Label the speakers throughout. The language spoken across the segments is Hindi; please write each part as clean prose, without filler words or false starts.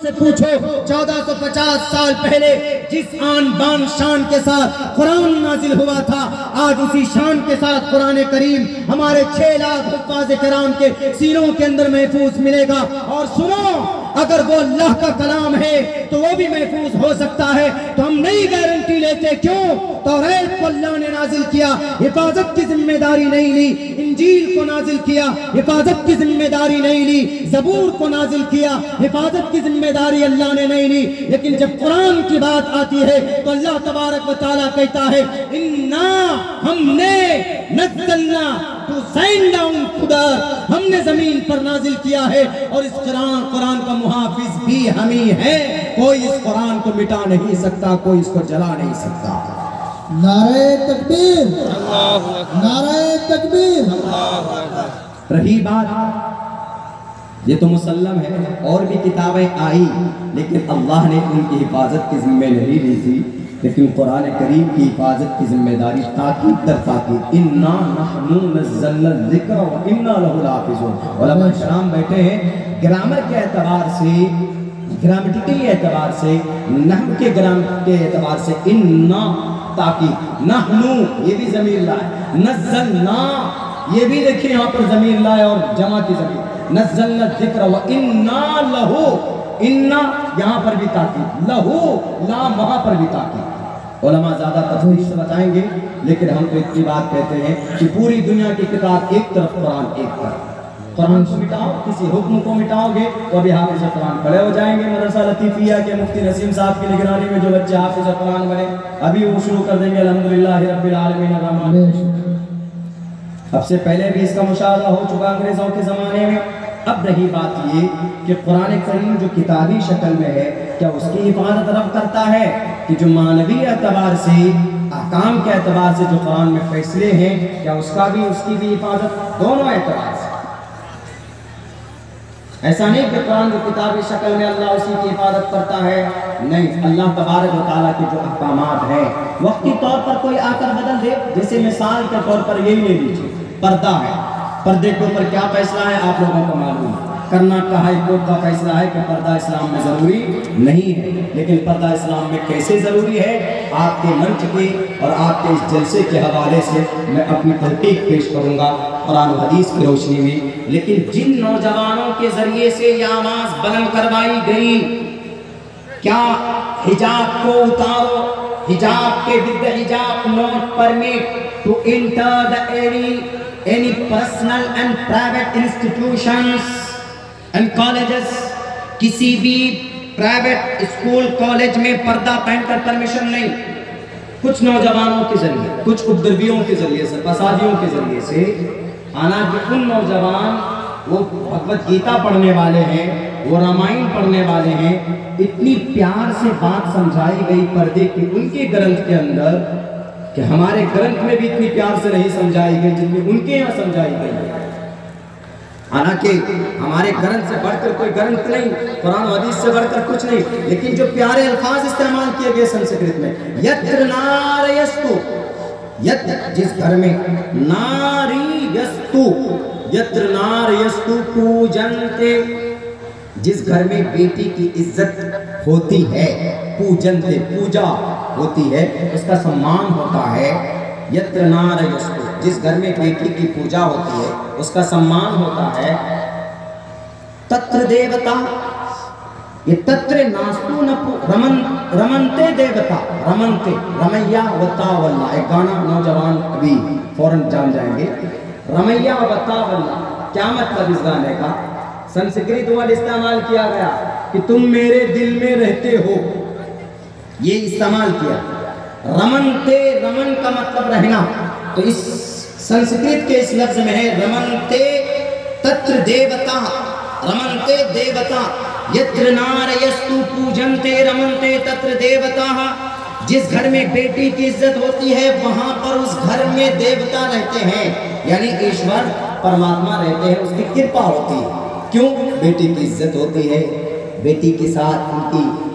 Speaker 1: से पूछो 1450 साल पहले जिस आन बान शान के साथ कुरान नाजिल हुआ था, आज उसी शान के साथ कुरान करीम हमारे 6 लाख हुफ्फाज़ किराम के सीनों के अंदर महफूज मिलेगा। और सुनो, अगर वो अल्लाह का कलाम है तो वो भी महफूज हो सकता है। तो हम नई गारंटी लेते, क्यों? तौरात को अल्लाह ने नाजिल किया, हिफाजत की जिम्मेदारी नहीं ली। इंजील को नाजिल किया, हिफाजत की जिम्मेदारी नहीं ली। ज़बूर को नाजिल किया, हिफाजत की जिम्मेदारी अल्लाह ने नहीं ली। लेकिन जब कुरान की बात आती है तो अल्लाह तबारक व तआला कहता है, इन्ना हमने नज़्ज़लना to send down to the, हमने जमीन पर नाजिल किया है। और इस कुरान का मुहाफिज भी हम ही है। कोई इस कुरान को मिटा नहीं सकता, कोई इसको जला नहीं सकता।
Speaker 2: नारे तकबीर, नारे तकबीर।
Speaker 1: रही बात, ये तो मुसल्लम है, और भी किताबें आई लेकिन अल्लाह ने उनकी हिफाजत की जिम्मे नहीं ली थी। लेकिन कुरान करीम की हिफाजत की जिम्मेदारी ताकीद दर ताकीद, इन्ना नहनु नज़्ज़लना ज़िक्र व इन्ना लहु लाफ़िज़ून। उलमा इकराम बैठे हैं, ग्रामर के एतबार से, ग्रामेटिकल एतबार से, नहव के ग्राम के एतबार से इन्ना ताकीद, नहनु ये भी ज़मीर लाए, नज़्ज़लना ये भी देखिए यहाँ पर ज़मीर लाए और जमा की ज़मीर, नज़्ज़लना ज़िक्र व इन्ना लहु, इन्ना यहाँ पर भी ताकीद, लहू लाम वहाँ पर भी ताकीद। उलमा ज़्यादा तफसील से बताएंगे, लेकिन हम तो इतनी बात कहते हैं कि पूरी दुनिया की किताब एक तरफ, कुरान एक तरफ। कुरान को मिटाओ, किसी हुक्म को मिटाओगे तो अभी हाफिज़ कुरान खड़े हो जाएंगे। मदरसा लतीफ़िया के मुफ्ती नसीम साहब की निगरानी में जो बच्चे हाफिज़ कुरान बने, अभी वो शुरू कर देंगे अल्हम्दुलिल्लाह रब्बिल आलमीन अर्रहमान। अब से पहले भी इसका मुशाहदा हो चुका अंग्रेज़ों के ज़माने में। अब रही बात ये कि कुरान करीम जो किताबी शक्ल में है, क्या उसकी हिफाजत रब करता है कि जो मानवी एतबार से, अहकाम के एतबार से जो कुरान में फैसले हैं, क्या उसका भी, उसकी भी हिफाजत, दोनों एतबार से। ऐसा नहीं कि कुरान जो किताबी शक्ल में अल्लाह उसी की हिफाजत करता है, नहीं। अल्लाह तबारक व तआला के जो अहकामात हैं वक्ती तौर पर कोई आकर बदल दे, जैसे मिसाल के तौर पर यही ले लीजिए, पर्दा है, पर्दे के ऊपर क्या फैसला है आप लोगों को मालूम है। कर्नाटक हाई कोर्ट का फैसला है कि पर्दा इस्लाम में ज़रूरी नहीं है, लेकिन पर्दा इस्लाम में कैसे ज़रूरी है, आपके मंच के और आपके इस जलसे के हवाले से मैं अपनी तहकीक पेश करूँगा कुरान और हदीस की रोशनी में। लेकिन जिन नौजवानों के ज़रिए से यह आवाज़ बुलंद करवाई गई, क्या हिजाब को उतारो, हिजाब के विद हिजाब not permit to enter the any personal and private institutions and colleges, किसी भी प्राइवेट स्कूल कॉलेज में पर्दा पहनकर परमिशन नहीं। कुछ नौजवानों के जरिए, कुछ उपद्रवियों के जरिए से, फसादियों के जरिए से, हालांकि उन नौजवान वो भगवत गीता पढ़ने वाले हैं, वो रामायण पढ़ने वाले हैं, इतनी प्यार से बात समझाई गई पर्दे की उनके ग्रंथ के अंदर कि हमारे ग्रंथ में भी इतनी प्यार से नहीं समझाई गई जितनी उनके यहाँ समझाई गई। हालांकि हमारे ग्रंथ से बढ़कर कोई ग्रंथ नहीं, कुरान और हदीस से बढ़कर कुछ नहीं, लेकिन जो प्यारे अल्फाज इस्तेमाल किए गए संस्कृत में, यत्र नारयस्तु, यत्र जिस घर में, नारी यस्तु, यत्र नारयस्तु पूजन्ते, जिस घर में बेटी की इज्जत होती है, पूजन्ते पूजा होती है, उसका सम्मान होता है। यत्र नारयस्तु, जिस घर में बेटी की पूजा होती है उसका सम्मान होता है। तत्र देवता, ये तत्र नास्तु न रमनते देवता, रमनते, रमैया वता वल्ला, एक गाना नौजवान अभी फौरन जान जाएंगे, रमैया वता वल्ला। क्या मतलब इस गाने का? संस्कृत वर्ड इस्तेमाल किया गया कि तुम मेरे दिल में रहते हो, ये इस्तेमाल किया। रमनते, रमन का मतलब रहना, तो इस संस्कृत के इस लफ्ज में है रमनते तत्र देवता, रमनते देवता, यत्र नारयस्तु पूजन्ते रमनते तत्र देवता। जिस घर में बेटी की इज्जत होती है वहां पर उस घर में देवता रहते हैं, यानी ईश्वर परमात्मा रहते हैं, उसकी कृपा होती है। क्यों? बेटी की इज्जत होती है, बेटी के साथ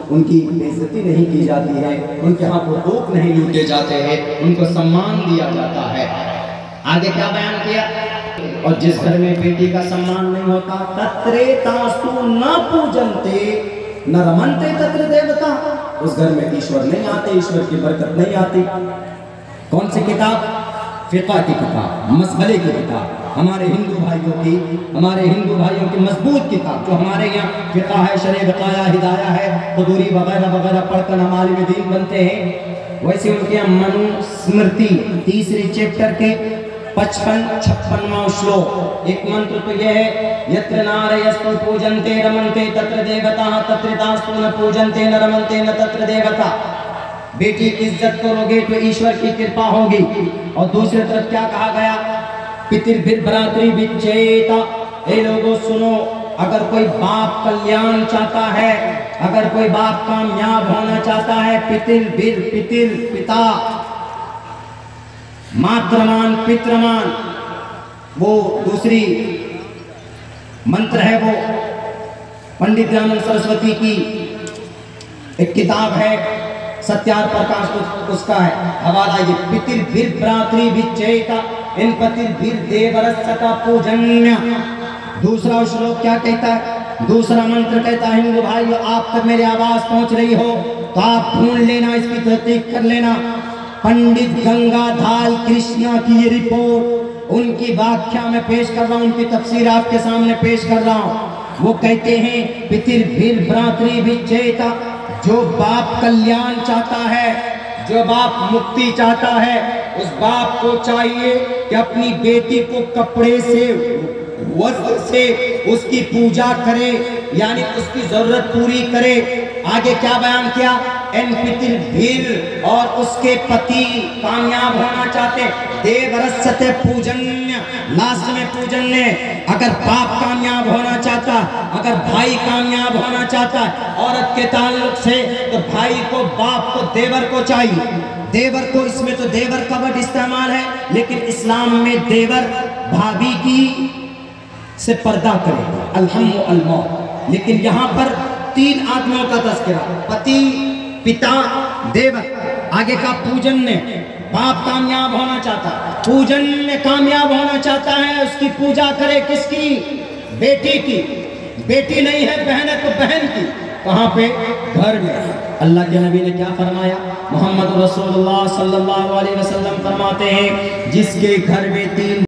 Speaker 1: उनकी बेइज्जती नहीं की जाती है, उनके हाथ हुकूक नहीं लूटे जाते हैं, उनको सम्मान दिया जाता है। आगे क्या बयान किया? और जिस घर में बेटी का सम्मान नहीं होता, तत्रे तास्तु न पूजन्ते, न रमनते तत्र देवता, उस घर में ईश्वर नहीं आते, ईश्वर की बरकत नहीं आती। कौन सी किताब? फिक़ह की किताब, मसले की किताब, हमारे हिंदू भाइयों की मजबूत किताब जो हमारे यहाँ फिक़ह है, शरअ वक़ाया, हिदाया है, क़ुदूरी वगैरह वगैरह पढ़कर हम आलिम दीन बनते हैं। वैसे उनके यहाँ मनुस्मृति 3 चैप्टर के 55-56वां श्लोक, एक मंत्र तो यह है, यत्र नारयस्तु पूजन्ते रमन्ते तत्र देवताः तत्रितास्तु न पूजन्ते न रमन्ते न तत्र देवता। बेटी की इज्जत करोगे तो ईश्वर की कृपा होगी। और दूसरी तरफ क्या कहा गया? पितृभिर्भ्रातृ विच्चेता। ए लोगों सुनो, अगर कोई बाप कल्याण चाहता है, अगर कोई बाप कामयाब होना चाहता है, पिता मातृमान पितृमान, वो दूसरी मंत्र है, वो पंडित दयानंद सरस्वती की एक किताब है, सत्यार प्रकाश, उसका है हवाला ये, पितृभिर्भ्रातृ विच्चेता इन पतिर्भिर्देवरस्य पूजन्य। दूसरा श्लोक क्या कहता है? दूसरा मंत्र कहता है, हिंदू भाइयों आप तक मेरी आवाज पहुंच रही हो तो आप ढूंढ लेना, इसकी तहकीक कर लेना। पंडित गंगाधर कृष्णा की ये रिपोर्ट उनकी व्याख्या में पेश कर रहा हूँ, उनकी तफसीर आपके सामने पेश कर रहा हूँ। वो कहते हैं पितृभिर्भ्रातृ विच्चेता, जो बाप कल्याण चाहता है, जो बाप मुक्ति चाहता है, उस बाप को चाहिए कि अपनी बेटी को कपड़े से, वस्त्र से उसकी पूजा करे, यानी उसकी जरूरत पूरी करे। आगे क्या बयान किया? इन पितृभिर, और उसके पति कामयाब होना चाहते, देवरस्य पूजन्य, लास्ट में पूजन्य। अगर बाप कामयाब होना चाहता, अगर भाई कामयाब होना चाहता औरत के ताल्लुक से, तो भाई को, बाप को, देवर को चाहिए। देवर को, इसमें तो देवर का वर्ड इस्तेमाल है, लेकिन इस्लाम में देवर भाभी की से पर्दा करे, अलहम्म अलमौत। लेकिन यहाँ पर 3 आदमियों का तज़किरा, पति, पिता, देवर। आगे का पूजन्य, बाप कामयाब होना चाहता है, पूजन्य कामयाब होना चाहता है, उसकी पूजा करे, किसकी? बेटी की। बेटी नहीं है, बहन है तो बहन की। कहाँ पे? घर में। अल्लाह के नबी ने क्या फरमाया? मोहम्मद रसूलुल्लाह सल्लल्लाहु अलैहि वसल्लम फरमाते हैं, जिसके घर में 3